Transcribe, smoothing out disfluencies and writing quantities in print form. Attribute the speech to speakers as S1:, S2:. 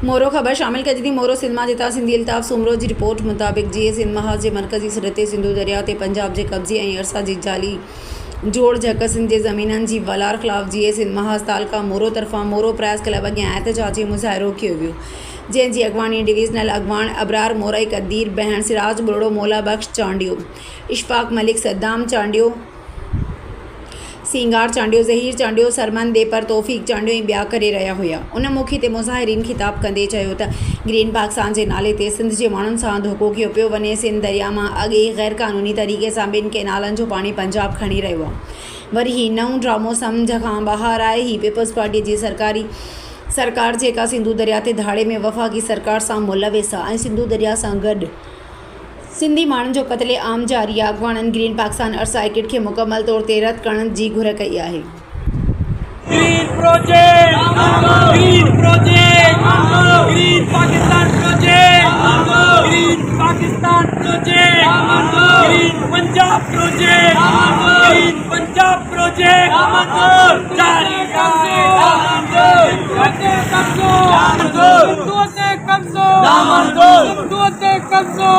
S1: मोरो ख़बर शामिल करी थी। मोरो सिंध मां जितां सिंधी अल्ताफ़ सूमरो जी रिपोर्ट मुताबिक़ जीअं सिंध महाज़ जे मरकज़ी सिर ते सिंधु दरिया ते पंजाब जे कब्ज़े ऐं अरसा जी जाली जोड़ झक सिंध जे ज़मीननि जी वलार ख़िलाफ़ जीअं सिंध महाज़ तालका मोरो तरफ़ां मोरो प्रेस क्लब अॻियां एहतजाजी मुज़ाहिरो कयो वियो, जंहिंजी अॻवानी डिवीज़नल अॻवान अबरार मोरई कदीर बहन सिराज बुरड़ो मौला बख्श चांडियो, इशफाक मलिक सद्दाम चांडियो, सिंगार चांडियो, ज़हीर चांडियो, सरमन देपर, तौफ़ीक़ चांडियो ऐं ॿिया करे रहिया हुआ। उन मौक़े ते मुज़ाहिरीन ख़िताब कंदे चयो त ग्रीन पाकिस्तान जे नाले ते सिंध जे माण्हुनि सां धोखो कयो पियो वञे। सिंध दरिया मां अॻे ग़ैर क़ानूनी तरीक़े सां ॿिनि केनालनि जो पाणी पंजाब खणी रहियो आहे। वरी ही नओं ड्रामो सम्झ खां ॿाहिरि आहे। ही पीपल्स पार्टीअ जी सरकार जेका सिंधु दरिया ते धाड़े में वफ़ाक़ी सरकार सां मुलविस आहे ऐं सिंधु दरिया सां गॾु सिंधी माण्हुनि जो क़त्ले आम जारी आहे। अॻवाननि ग्रीन पाकिस्तान अरसा एक्ट खे मुकमल तौर ते रद्द करण जी घुर कई आहे।
S2: Green project, green project, green Pakistan project, green Pakistan project, green Punjab project, green Punjab project जारी कब्जो